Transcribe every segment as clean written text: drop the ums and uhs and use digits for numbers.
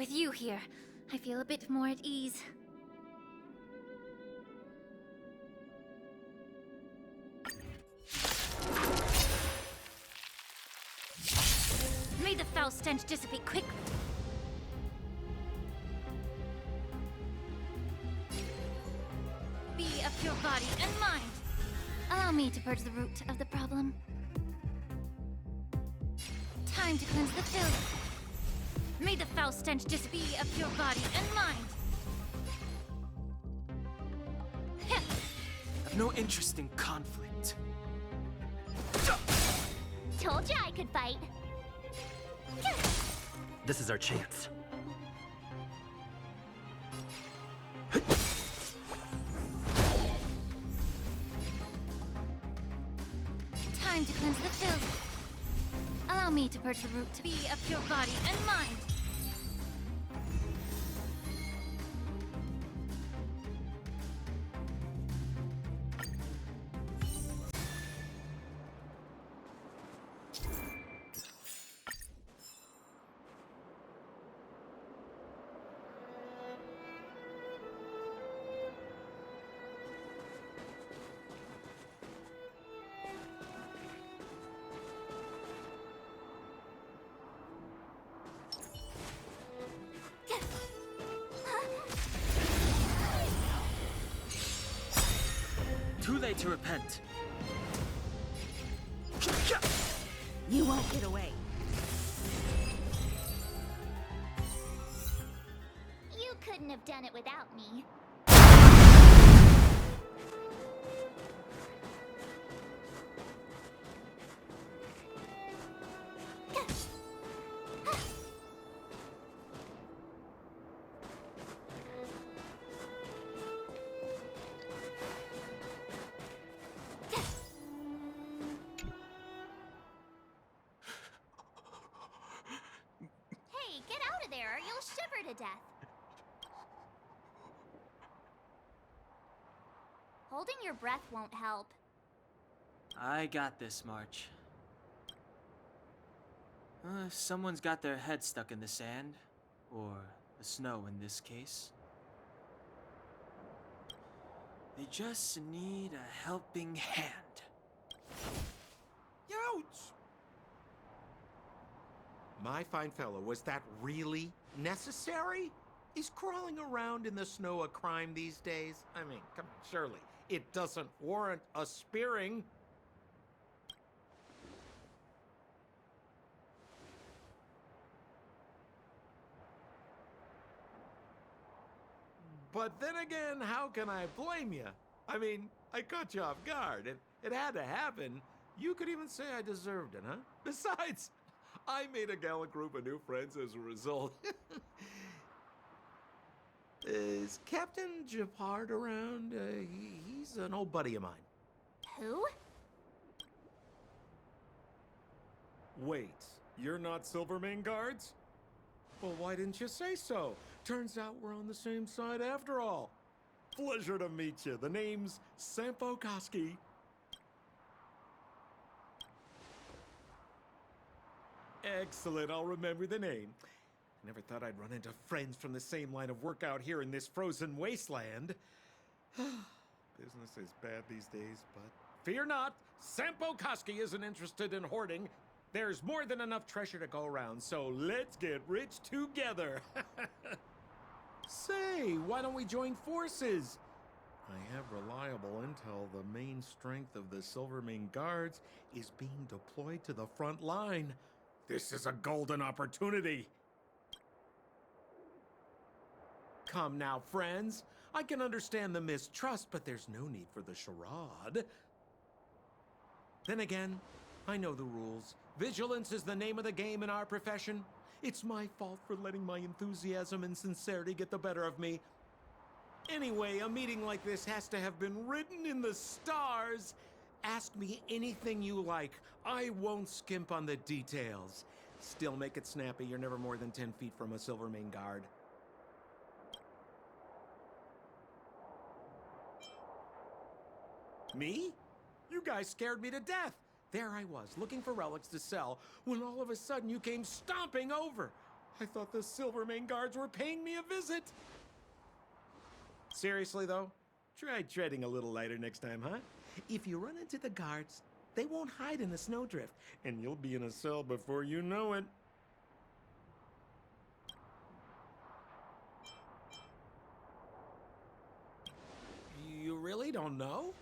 With you here, I feel a bit more at ease. May the foul stench dissipate quickly. Be of pure body and mind. Allow me to purge the root of the problem. Time to cleanse the filth. May the foul stench dissipate. Be of pure body and mind. I've no interest in conflict. Told ya I could fight. This is our chance. Time to cleanse the filth. Allow me to purge the root. Be of pure body and mind. Too late to repent. You won't get away. You couldn't have done it without me. Hey, get out of there or you'll shiver to death. Holding your breath won't help. I got this, March. If someone's got their head stuck in the sand, or the snow in this case, they just need a helping hand. Ouch! My fine fellow, was that really necessary? Is crawling around in the snow a crime these days? I mean, come on, surely. It doesn't warrant a spearing. But then again, how can I blame you? I mean, I caught you off guard. It had to happen. You could even say I deserved it, huh? Besides, I made a gallant group of new friends as a result. Is Captain Japard around? He's an old buddy of mine. Who? Wait, you're not Silvermane guards? Well, why didn't you say so? Turns out we're on the same side after all. Pleasure to meet you. The name's Sampo Koski. Excellent, I'll remember the name. Never thought I'd run into friends from the same line of work out here in this frozen wasteland. Business is bad these days, but fear not, Sampo Koski isn't interested in hoarding. There's more than enough treasure to go around, so let's get rich together. Say, why don't we join forces? I have reliable intel the main strength of the Silvermane guards is being deployed to the front line. This is a golden opportunity. Come now, friends. I can understand the mistrust, but there's no need for the charade. Then again, I know the rules. Vigilance is the name of the game in our profession. It's my fault for letting my enthusiasm and sincerity get the better of me. Anyway, a meeting like this has to have been written in the stars. Ask me anything you like. I won't skimp on the details. Still make it snappy. You're never more than 10 feet from a Silvermane guard. Me? You guys scared me to death. There I was, looking for relics to sell, when all of a sudden you came stomping over. I thought the Silvermane guards were paying me a visit. Seriously, though, try treading a little lighter next time, huh? If you run into the guards, they won't hide in the snowdrift, and you'll be in a cell before you know it. You really don't know?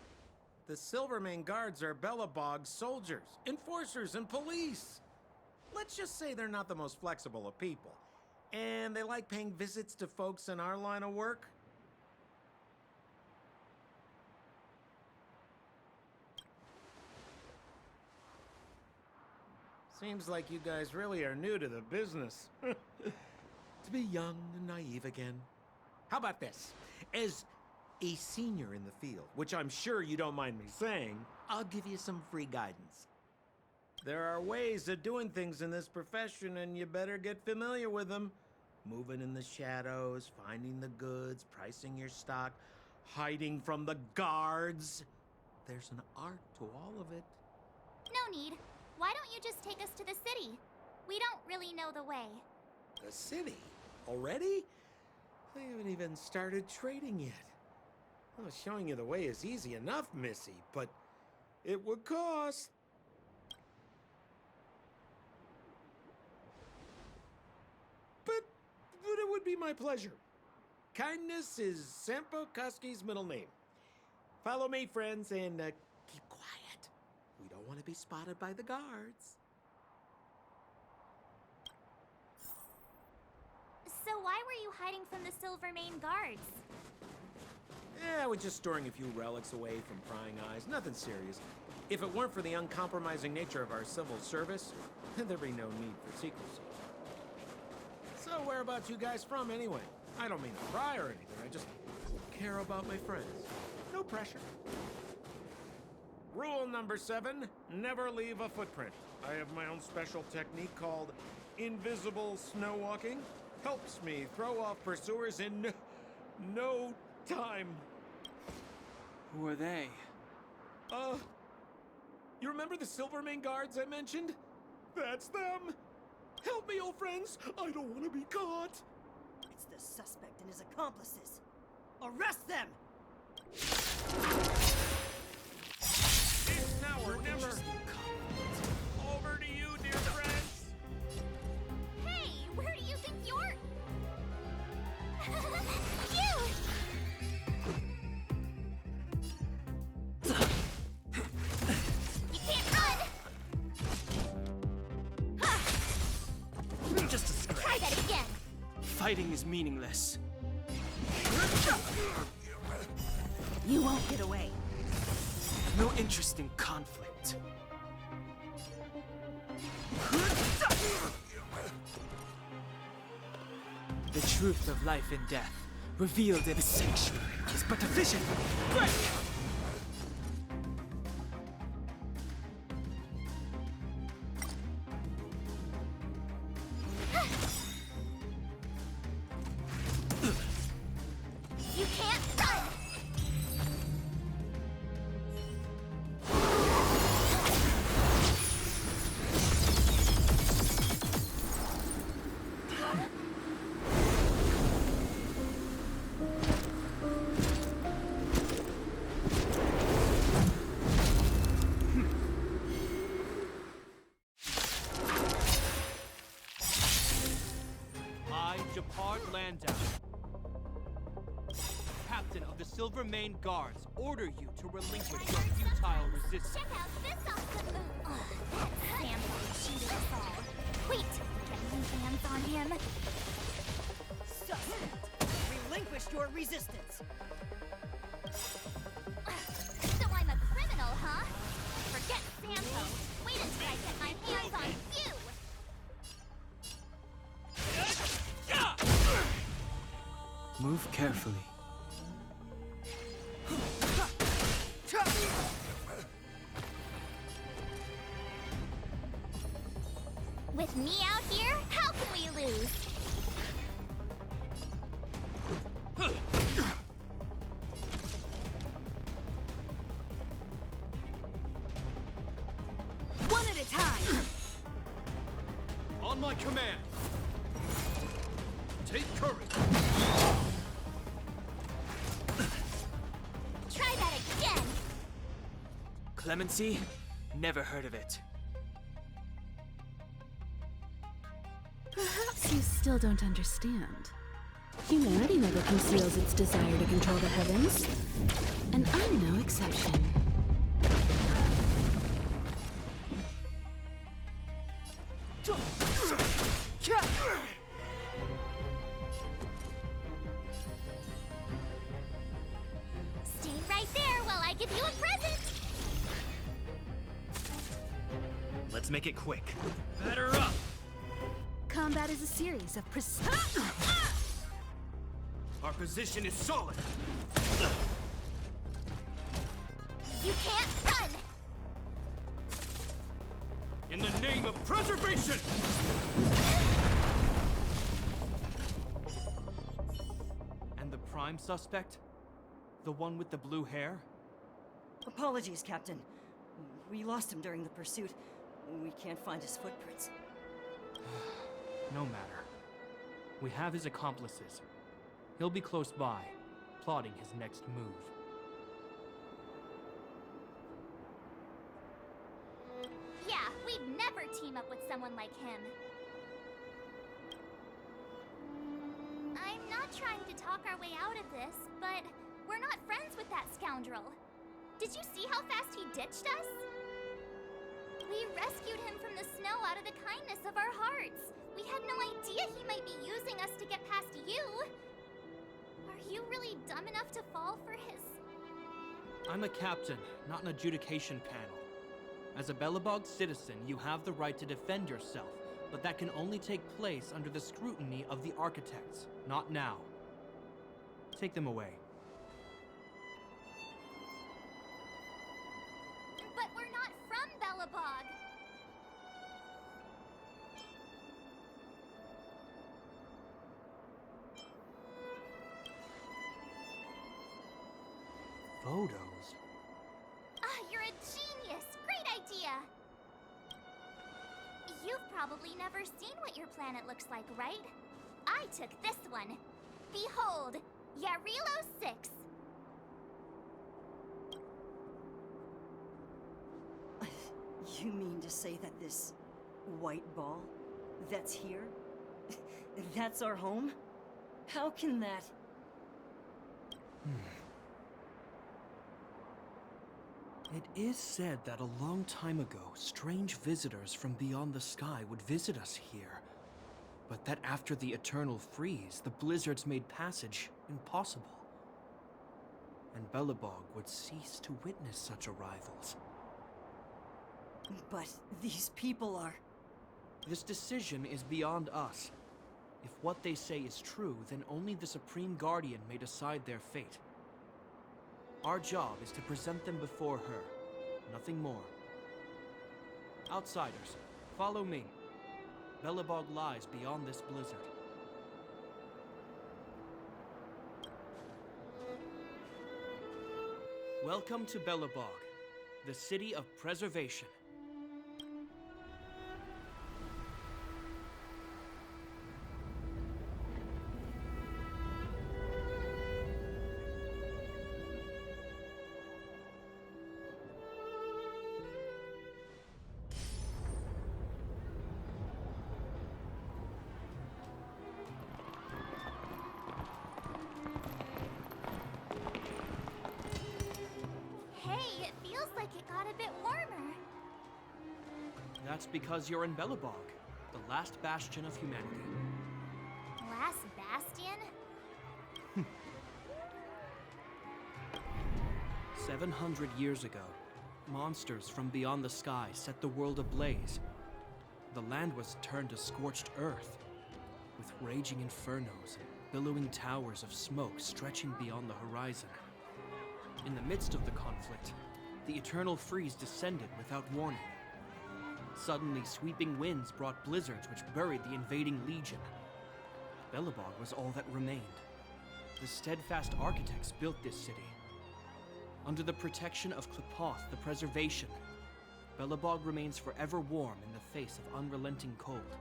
The Silvermane guards are Bellabog's soldiers, enforcers, and police. Let's just say they're not the most flexible of people. And they like paying visits to folks in our line of work. Seems like you guys really are new to the business. To be young and naive again. How about this? As a senior in the field, which I'm sure you don't mind me saying, I'll give you some free guidance. There are ways of doing things in this profession, and you better get familiar with them. Moving in the shadows, finding the goods, pricing your stock, hiding from the guards. There's an art to all of it. No need. Why don't you just take us to the city? We don't really know the way. The city? Already? I haven't even started trading yet. Well, showing you the way is easy enough, Missy, but it would cost. But it would be my pleasure. Kindness is Sampo Koski's middle name. Follow me, friends, and keep quiet. We don't want to be spotted by the guards. So why were you hiding from the Silvermane guards? Yeah, we're just storing a few relics away from prying eyes. Nothing serious. If it weren't for the uncompromising nature of our civil service, there'd be no need for secrecy. So whereabouts you guys from, anyway? I don't mean to pry or anything. I just care about my friends. No pressure. Rule number 7, never leave a footprint. I have my own special technique called invisible snow walking. Helps me throw off pursuers in no time. Who are they? You remember the Silvermane guards I mentioned? That's them! Help me, old friends! I don't want to be caught! It's the suspect and his accomplices. Arrest them! It's now or never! Over to you, dear friends! Hey, where do you think you're... You! You can't run! Just a scratch. Try that again! Fighting is meaningless. You won't get away. No interest in conflict. The truth of life and death, revealed in a sanctuary, is but a vision. Break! You can't run! I, Japard Landau, captain of the Silvermane Guards, order you to relinquish your futile resistance. Check out this awesome move! Sam cheated us all. Wait! Get your hands on him! Suspect! Relinquish your resistance. So I'm a criminal, huh? Forget Sampo! Wait until I get my hands on you! Move carefully. With me out here, how can we lose? One at a time! On my command! Take courage! Try that again! Clemency? Never heard of it. Perhaps you still don't understand. Humanity never conceals its desire to control the heavens, and I'm no exception. Stay right there while I give you a present! Let's make it quick. Batter up! Combat is a series of Our position is solid. You can't run! In the name of preservation! And the prime suspect? The one with the blue hair? Apologies, Captain. We lost him during the pursuit. We can't find his footprints. No matter. We have his accomplices. He'll be close by, plotting his next move. Yeah, we'd never team up with someone like him. I'm not trying to talk our way out of this, but we're not friends with that scoundrel. Did you see how fast he ditched us? We rescued him from the snow out of the kindness of our hearts. We had no idea he might be using us to get past you. Are you really dumb enough to fall for his... I'm a captain, not an adjudication panel. As a Belobog citizen, you have the right to defend yourself, but that can only take place under the scrutiny of the architects, not now. Take them away. But we're not from Belobog. Photos? Ah, you're a genius! Great idea! You've probably never seen what your planet looks like, right? I took this one. Behold, Yarilo 6. You mean to say that this white ball that's here, that's our home? How can that... It is said that a long time ago, strange visitors from beyond the sky would visit us here. But that after the eternal freeze, the blizzards made passage impossible. And Belobog would cease to witness such arrivals. But these people are... This decision is beyond us. If what they say is true, then only the Supreme Guardian may decide their fate. Our job is to present them before her, nothing more. Outsiders, follow me. Belobog lies beyond this blizzard. Welcome to Belobog, the city of preservation. Hey, it feels like it got a bit warmer. That's because you're in Belobog, the last bastion of humanity. Last bastion? 700 years ago, monsters from beyond the sky set the world ablaze. The land was turned to scorched earth, with raging infernos and billowing towers of smoke stretching beyond the horizon. In the midst of the conflict, the eternal freeze descended without warning. Suddenly, sweeping winds brought blizzards which buried the invading legion. Belobog was all that remained. The steadfast architects built this city. Under the protection of Klipoth, the preservation, Belobog remains forever warm in the face of unrelenting cold.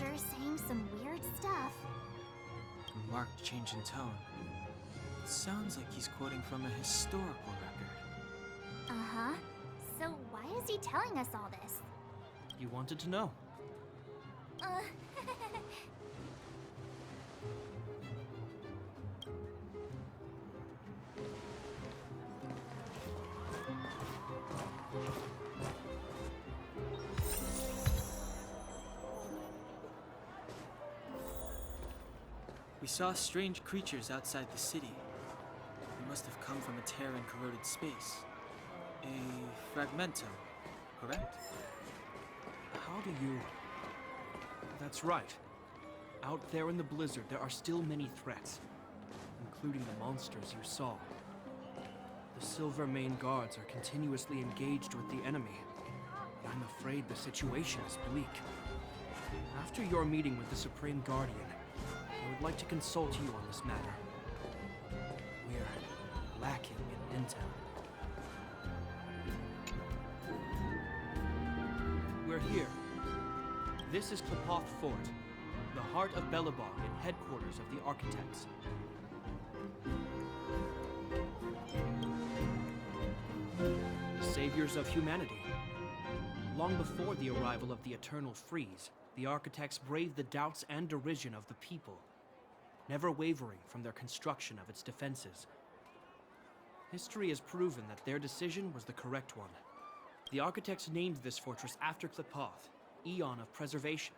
sure saying some weird stuff. A marked change in tone. It sounds like he's quoting from a historical record. Uh-huh. So why is he telling us all this? You wanted to know. Uh... We saw strange creatures outside the city. They must have come from a tear in corroded space. A fragmentum, correct? How do you... That's right. Out there in the blizzard, there are still many threats, including the monsters you saw. The Silver Mane Guards are continuously engaged with the enemy, but I'm afraid the situation is bleak. After your meeting with the Supreme Guardian, I would like to consult you on this matter. We're lacking in intel. We're here. This is Klapoth Fort, the heart of Belobog and headquarters of the Architects. The saviors of humanity. Long before the arrival of the Eternal Freeze, the Architects braved the doubts and derision of the people, never wavering from their construction of its defenses. History has proven that their decision was the correct one. The Architects named this fortress after Klapoth, Eon of Preservation.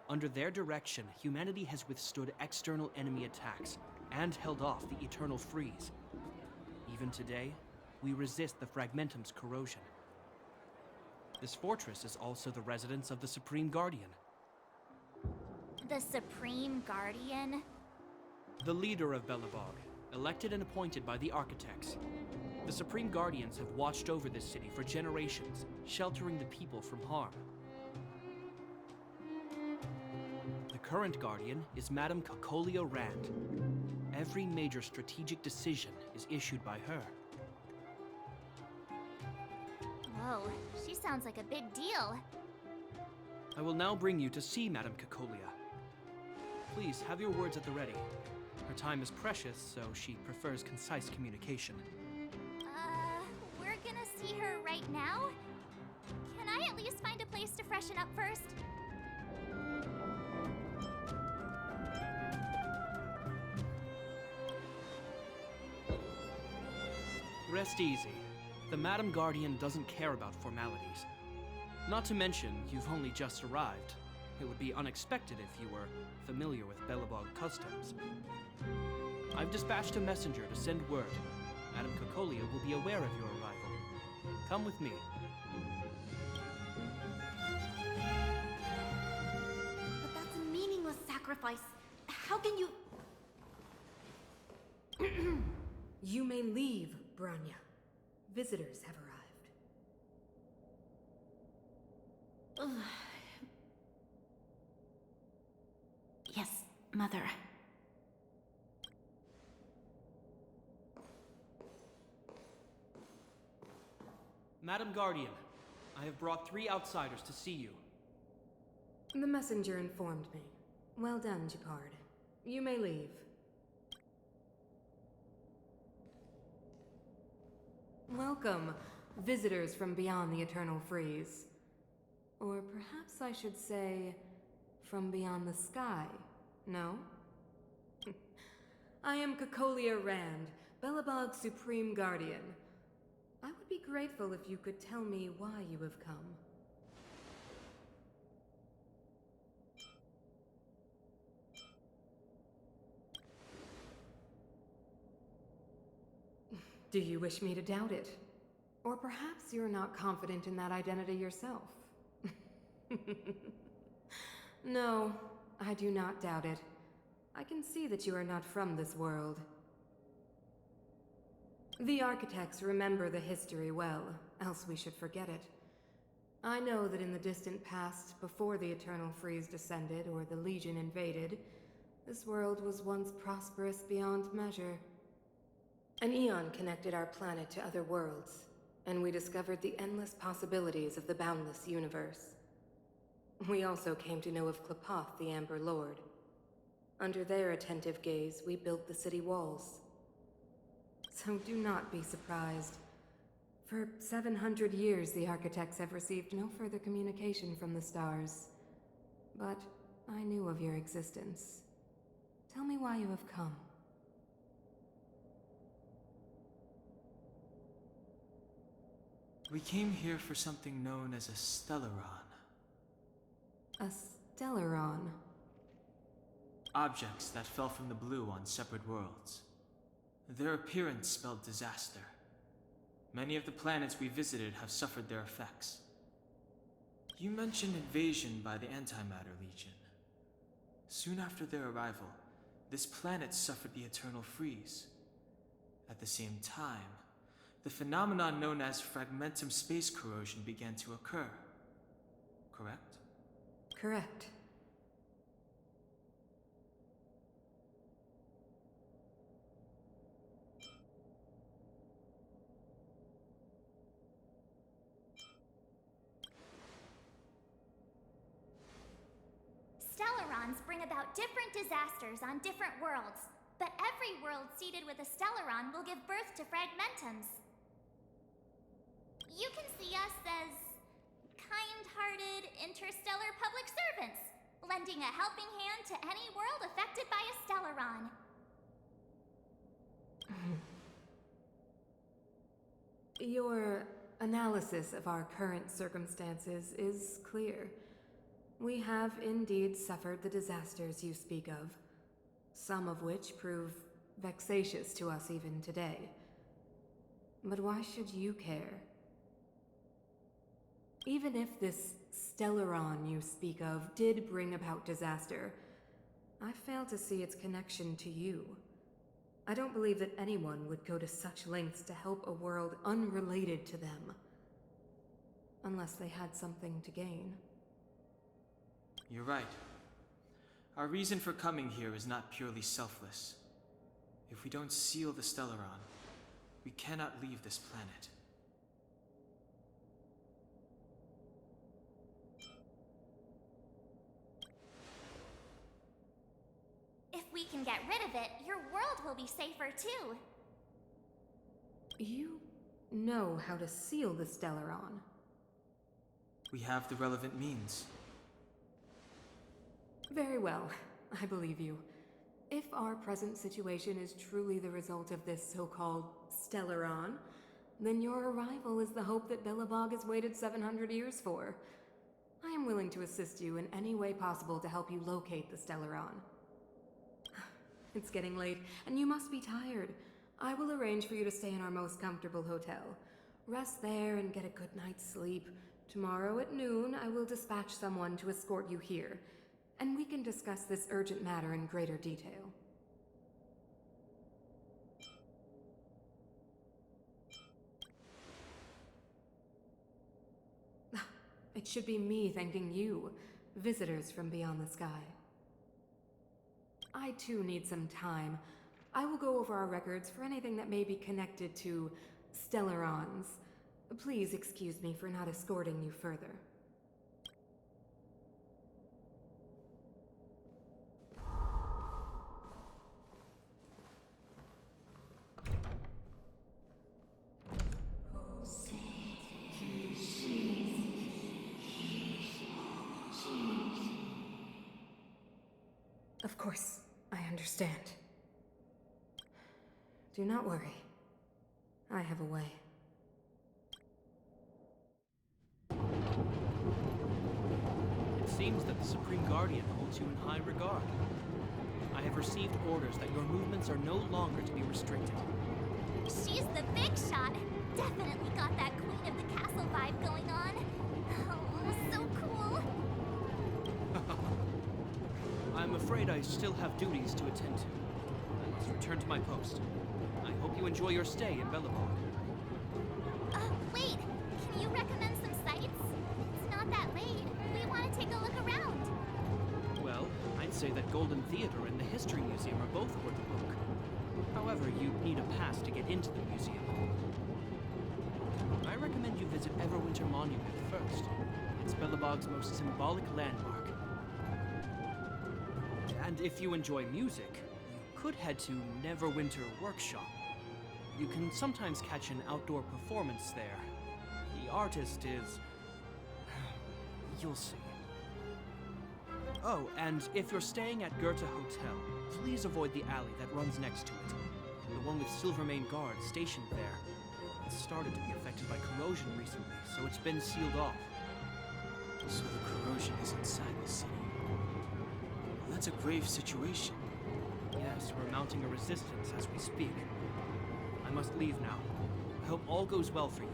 Under their direction, humanity has withstood external enemy attacks and held off the Eternal Freeze. Even today, we resist the Fragmentum's corrosion. This fortress is also the residence of the Supreme Guardian. The Supreme Guardian? The leader of Belobog, elected and appointed by the Architects. The Supreme Guardians have watched over this city for generations, sheltering the people from harm. The current Guardian is Madame Cocolia Rand. Every major strategic decision is issued by her. Whoa, she sounds like a big deal. I will now bring you to see Madame Cocolia. Please, have your words at the ready. Her time is precious, so she prefers concise communication. We're gonna see her right now? Can I at least find a place to freshen up first? Rest easy. The Madam Guardian doesn't care about formalities. Not to mention, you've only just arrived. It would be unexpected if you were familiar with Belobog customs. I've dispatched a messenger to send word. Madame Cocolia will be aware of your arrival. Come with me. But that's a meaningless sacrifice. How can you... You may leave, Branya. Visitors have arrived. Yes, Mother. Madam Guardian, I have brought 3 outsiders to see you. The messenger informed me. Well done, Gepard. You may leave. Welcome, visitors from beyond the Eternal Freeze. Or perhaps I should say, from beyond the sky, no? I am Cocolia Rand, Belobog's Supreme Guardian. I would be grateful if you could tell me why you have come. Do you wish me to doubt it? Or perhaps you're not confident in that identity yourself? No, I do not doubt it. I can see that you are not from this world. The Architects remember the history well, else we should forget it. I know that in the distant past, before the Eternal Freeze descended or the Legion invaded, this world was once prosperous beyond measure. An eon connected our planet to other worlds, and we discovered the endless possibilities of the boundless universe. We also came to know of Klapoth, the Amber Lord. Under their attentive gaze, we built the city walls. So do not be surprised. For 700 years, the architects have received no further communication from the stars. But I knew of your existence. Tell me why you have come. We came here for something known as a Stellaron. A Stellaron. Objects that fell from the blue on separate worlds. Their appearance spelled disaster. Many of the planets we visited have suffered their effects. You mentioned invasion by the Antimatter Legion. Soon after their arrival, this planet suffered the eternal freeze. At the same time, the phenomenon known as fragmentum space corrosion began to occur. Correct? Correct. Stellarons bring about different disasters on different worlds, but every world seeded with a Stellaron will give birth to fragmentums. You can see us as kind-hearted interstellar public servants, lending a helping hand to any world affected by a Stellaron. Your analysis of our current circumstances is clear. We have indeed suffered the disasters you speak of, some of which prove vexatious to us even today. But why should you care? Even if this Stellaron you speak of did bring about disaster, I fail to see its connection to you. I don't believe that anyone would go to such lengths to help a world unrelated to them. Unless they had something to gain. You're right. Our reason for coming here is not purely selfless. If we don't seal the Stellaron, we cannot leave this planet. If we can get rid of it, your world will be safer too. You know how to seal the Stellaron. We have the relevant means. Very well, I believe you. If our present situation is truly the result of this so-called Stellaron, then your arrival is the hope that Belobog has waited 700 years for. I am willing to assist you in any way possible to help you locate the Stellaron. It's getting late, and you must be tired. I will arrange for you to stay in our most comfortable hotel. Rest there and get a good night's sleep. Tomorrow at noon, I will dispatch someone to escort you here, and we can discuss this urgent matter in greater detail. It should be me thanking you, visitors from beyond the sky. I too need some time. I will go over our records for anything that may be connected to Stellarons. Please excuse me for not escorting you further. Of course, I understand. Do not worry. I have a way. It seems that the Supreme Guardian holds you in high regard. I have received orders that your movements are no longer to be restricted. She's the big shot. Definitely got that Queen of the Castle vibe going on. Oh, so cool. I'm afraid I still have duties to attend to. I must return to my post. I hope you enjoy your stay in Belobog. Wait. Can you recommend some sites? It's not that late. We want to take a look around. Well, I'd say that Golden Theater and the History Museum are both worth a look. However, you need a pass to get into the museum. I recommend you visit Everwinter Monument first. It Spellabog's most symbolic landmark. And if you enjoy music, you could head to Neverwinter Workshop. You can sometimes catch an outdoor performance there. The artist is... you'll see. Oh, and if you're staying at Goethe Hotel, please avoid the alley that runs next to it. The one with Silvermane guards stationed there. It's started to be affected by corrosion recently, so it's been sealed off. So the corrosion is inside the city. Well, that's a grave situation. Yes, we're mounting a resistance as we speak. I must leave now. I hope all goes well for you.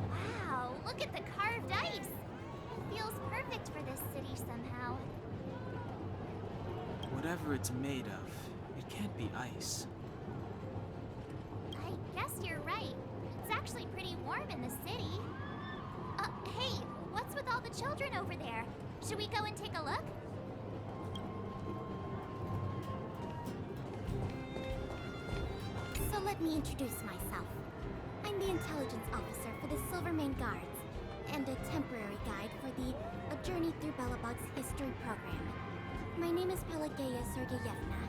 Wow, look at the carved ice! It feels perfect for this city somehow. Whatever it's made of, it can't be ice. I guess you're right. It's actually pretty warm in the city. Hey, what's with all the children over there? Should we go and take a look? So let me introduce myself. I'm the intelligence officer for the Silvermane Guards, and a temporary guide for the A Journey Through Belobog's history program. My name is Pelageya Sergeyevna.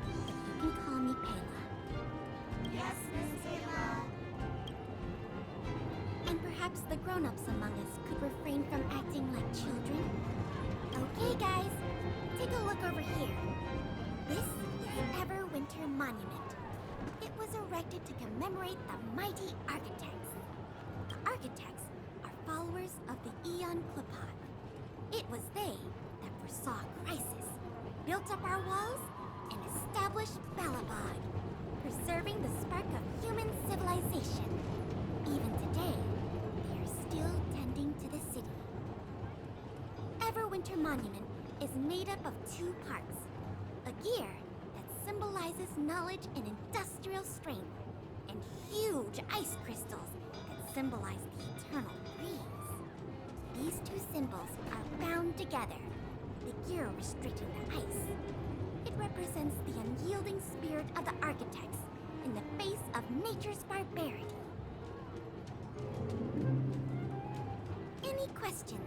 You can call me Pela. Yes, Miss Taylor. And perhaps the grown-ups among us could refrain from acting like children. Okay, guys, take a look over here. This is Everwinter Monument. It was erected to commemorate the mighty architects. The architects are followers of the Aeon Klipot. It was they that foresaw crisis, built up our walls, and established Belobog, preserving the spark of human civilization. Even today, they are still tending to the city. Everwinter Monument is made up of two parts. A gear that symbolizes knowledge and industrial strength, and huge ice crystals that symbolize the eternal breeze. These two symbols are bound together, the gear restricting the ice. It represents the unyielding spirit of the architects in the face of nature's barbarity. Any questions?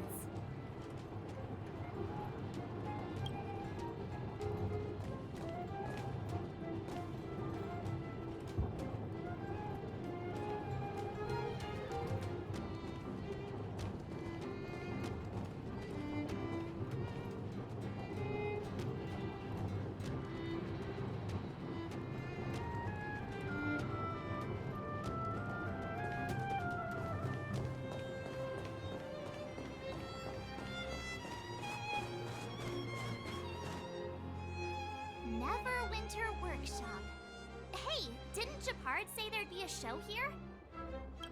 Neverwinter Workshop. Hey, didn't Japard say there'd be a show here?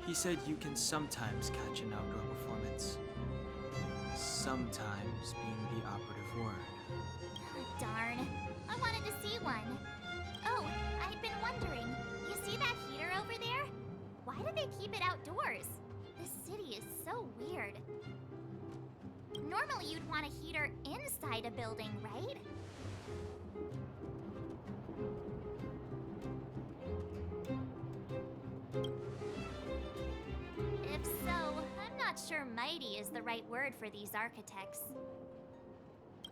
He said you can sometimes catch an outdoor performance. Sometimes being the operative word. Darn. I wanted to see one. Oh, I'd been wondering. You see that heater over there? Why do they keep it outdoors? This city is so weird. Normally you'd want a heater inside a building, right? If so, I'm not sure mighty is the right word for these architects.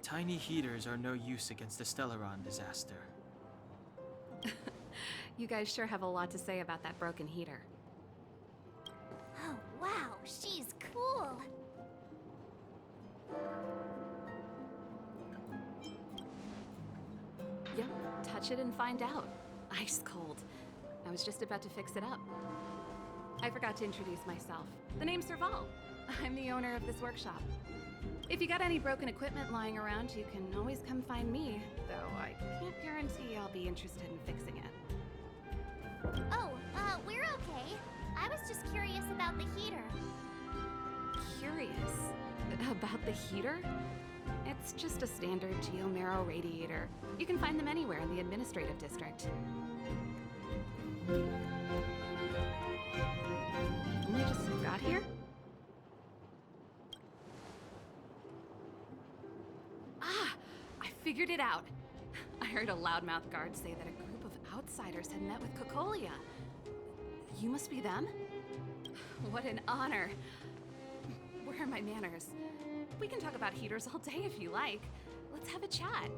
Tiny heaters are no use against the Stellaron disaster. You guys sure have a lot to say about that broken heater. Oh, wow, she's cool. Yep, touch it and find out. Ice cold. I was just about to fix it up. I forgot to introduce myself. The name's Serval. I'm the owner of this workshop. If you got any broken equipment lying around, you can always come find me, though I can't guarantee I'll be interested in fixing it. Oh, we're okay. I was just curious about the heater. Curious? About the heater? It's just a standard geomarrow radiator. You can find them anywhere in the administrative district. You just got here? figured it out. I heard a loudmouth guard say that a group of outsiders had met with Cocolia. You must be them? What an honor. Where are my manners? We can talk about heaters all day if you like. Let's have a chat.